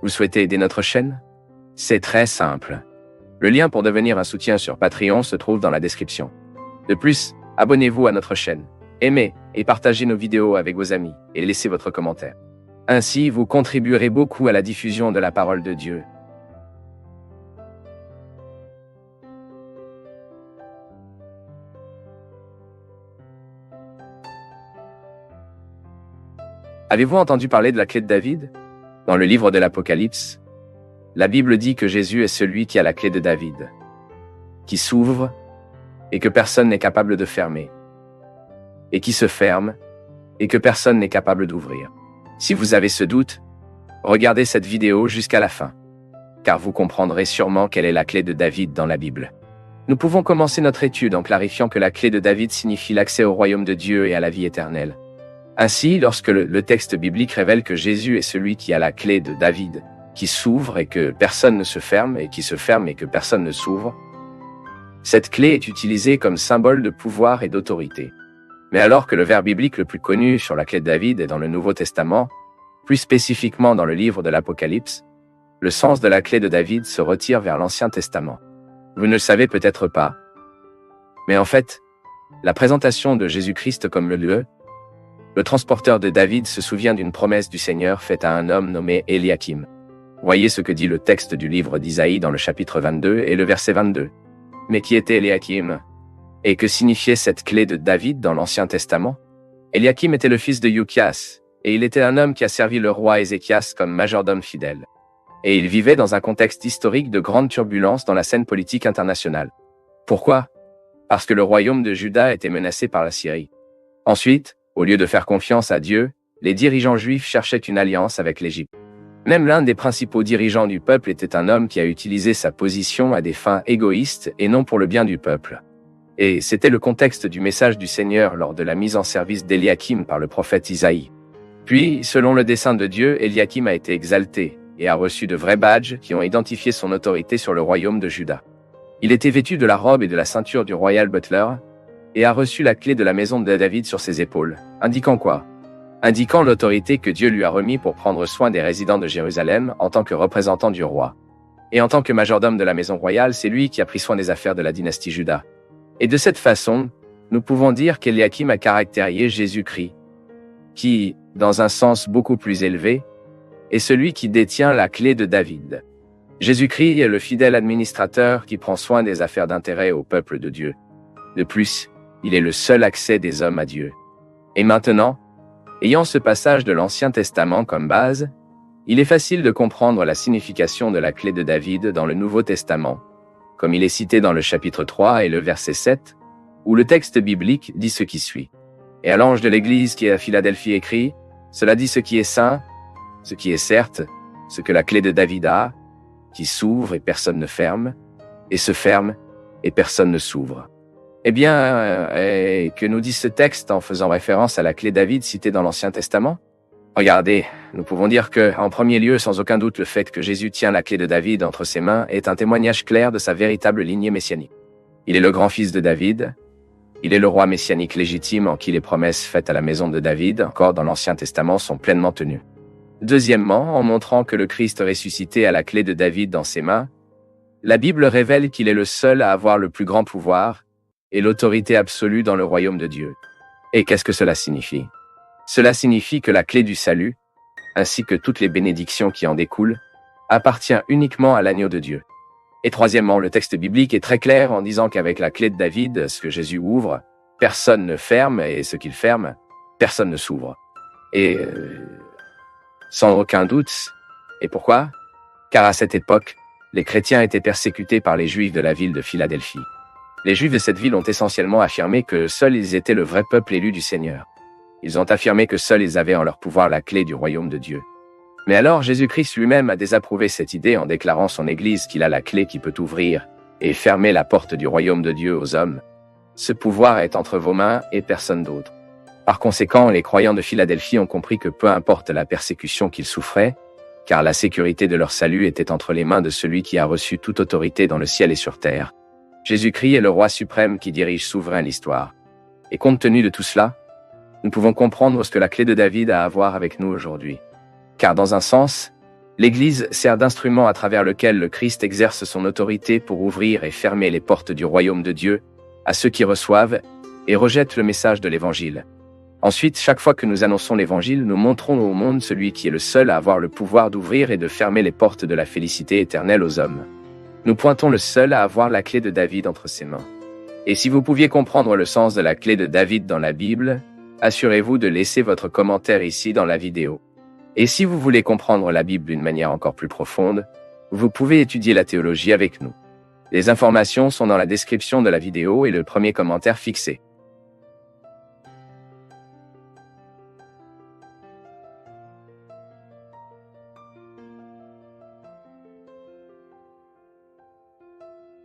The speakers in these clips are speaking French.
Vous souhaitez aider notre chaîne? C'est très simple. Le lien pour devenir un soutien sur Patreon se trouve dans la description. De plus, abonnez-vous à notre chaîne, aimez et partagez nos vidéos avec vos amis et laissez votre commentaire. Ainsi, vous contribuerez beaucoup à la diffusion de la parole de Dieu. Avez-vous entendu parler de la clé de David? Dans le livre de l'Apocalypse, la Bible dit que Jésus est celui qui a la clé de David, qui s'ouvre et que personne n'est capable de fermer, et qui se ferme et que personne n'est capable d'ouvrir. Si vous avez ce doute, regardez cette vidéo jusqu'à la fin, car vous comprendrez sûrement quelle est la clé de David dans la Bible. Nous pouvons commencer notre étude en clarifiant que la clé de David signifie l'accès au royaume de Dieu et à la vie éternelle. Ainsi, lorsque le texte biblique révèle que Jésus est celui qui a la clé de David, qui s'ouvre et que personne ne se ferme, et qui se ferme et que personne ne s'ouvre, cette clé est utilisée comme symbole de pouvoir et d'autorité. Mais alors que le vers biblique le plus connu sur la clé de David est dans le Nouveau Testament, plus spécifiquement dans le livre de l'Apocalypse, le sens de la clé de David se retire vers l'Ancien Testament. Vous ne le savez peut-être pas, mais en fait, la présentation de Jésus-Christ comme le transporteur de David se souvient d'une promesse du Seigneur faite à un homme nommé Eliakim. Voyez ce que dit le texte du livre d'Isaïe dans le chapitre 22 et le verset 22. Mais qui était Eliakim? Et que signifiait cette clé de David dans l'Ancien Testament? Eliakim était le fils de Hilkias, et il était un homme qui a servi le roi Ézéchias comme majordome fidèle. Et il vivait dans un contexte historique de grande turbulence dans la scène politique internationale. Pourquoi? Parce que le royaume de Juda était menacé par la Syrie. Ensuite, au lieu de faire confiance à Dieu, les dirigeants juifs cherchaient une alliance avec l'Égypte. Même l'un des principaux dirigeants du peuple était un homme qui a utilisé sa position à des fins égoïstes et non pour le bien du peuple. Et c'était le contexte du message du Seigneur lors de la mise en service d'Eliakim par le prophète Isaïe. Puis, selon le dessein de Dieu, Eliakim a été exalté et a reçu de vrais badges qui ont identifié son autorité sur le royaume de Juda. Il était vêtu de la robe et de la ceinture du royal butler et a reçu la clé de la maison de David sur ses épaules. Indiquant quoi? Indiquant l'autorité que Dieu lui a remis pour prendre soin des résidents de Jérusalem en tant que représentant du roi. Et en tant que majordome de la maison royale, c'est lui qui a pris soin des affaires de la dynastie Juda. Et de cette façon, nous pouvons dire qu'Eliakim a caractérisé Jésus-Christ, qui, dans un sens beaucoup plus élevé, est celui qui détient la clé de David. Jésus-Christ est le fidèle administrateur qui prend soin des affaires d'intérêt au peuple de Dieu. De plus, il est le seul accès des hommes à Dieu. Et maintenant, ayant ce passage de l'Ancien Testament comme base, il est facile de comprendre la signification de la clé de David dans le Nouveau Testament, comme il est cité dans le chapitre 3 et le verset 7, où le texte biblique dit ce qui suit. Et à l'ange de l'Église qui est à Philadelphie écrit, cela dit ce qui est saint, ce qui est certes, ce que la clé de David a, qui s'ouvre et personne ne ferme, et se ferme et personne ne s'ouvre. Eh bien, que nous dit ce texte en faisant référence à la clé David citée dans l'Ancien Testament? Regardez, nous pouvons dire que, en premier lieu, sans aucun doute, le fait que Jésus tient la clé de David entre ses mains est un témoignage clair de sa véritable lignée messianique. Il est le grand-fils de David, il est le roi messianique légitime en qui les promesses faites à la maison de David, encore dans l'Ancien Testament, sont pleinement tenues. Deuxièmement, en montrant que le Christ ressuscité a la clé de David dans ses mains, la Bible révèle qu'il est le seul à avoir le plus grand pouvoir et l'autorité absolue dans le royaume de Dieu. Et qu'est-ce que cela signifie? Cela signifie que la clé du salut, ainsi que toutes les bénédictions qui en découlent, appartient uniquement à l'agneau de Dieu. Et troisièmement, le texte biblique est très clair en disant qu'avec la clé de David, ce que Jésus ouvre, personne ne ferme, et ce qu'il ferme, personne ne s'ouvre. Et sans aucun doute. Et pourquoi? Car à cette époque, les chrétiens étaient persécutés par les Juifs de la ville de Philadelphie. Les Juifs de cette ville ont essentiellement affirmé que seuls ils étaient le vrai peuple élu du Seigneur. Ils ont affirmé que seuls ils avaient en leur pouvoir la clé du royaume de Dieu. Mais alors Jésus-Christ lui-même a désapprouvé cette idée en déclarant son Église qu'il a la clé qui peut ouvrir et fermer la porte du royaume de Dieu aux hommes. Ce pouvoir est entre vos mains et personne d'autre. Par conséquent, les croyants de Philadelphie ont compris que peu importe la persécution qu'ils souffraient, car la sécurité de leur salut était entre les mains de celui qui a reçu toute autorité dans le ciel et sur terre. Jésus-Christ est le roi suprême qui dirige souverain l'histoire. Et compte tenu de tout cela, nous pouvons comprendre ce que la clé de David a à voir avec nous aujourd'hui. Car dans un sens, L'Église sert d'instrument à travers lequel le Christ exerce son autorité pour ouvrir et fermer les portes du royaume de Dieu à ceux qui reçoivent et rejettent le message de l'Évangile. Ensuite, chaque fois que nous annonçons l'Évangile, nous montrons au monde celui qui est le seul à avoir le pouvoir d'ouvrir et de fermer les portes de la félicité éternelle aux hommes. Nous pointons le seul à avoir la clé de David entre ses mains. Et si vous pouviez comprendre le sens de la clé de David dans la Bible, assurez-vous de laisser votre commentaire ici dans la vidéo. Et si vous voulez comprendre la Bible d'une manière encore plus profonde, vous pouvez étudier la théologie avec nous. Les informations sont dans la description de la vidéo et le premier commentaire fixé.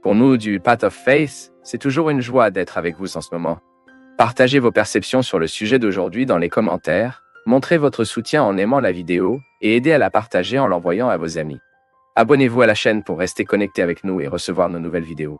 Pour nous du Path of Faith, c'est toujours une joie d'être avec vous en ce moment. Partagez vos perceptions sur le sujet d'aujourd'hui dans les commentaires, montrez votre soutien en aimant la vidéo et aidez à la partager en l'envoyant à vos amis. Abonnez-vous à la chaîne pour rester connecté avec nous et recevoir nos nouvelles vidéos.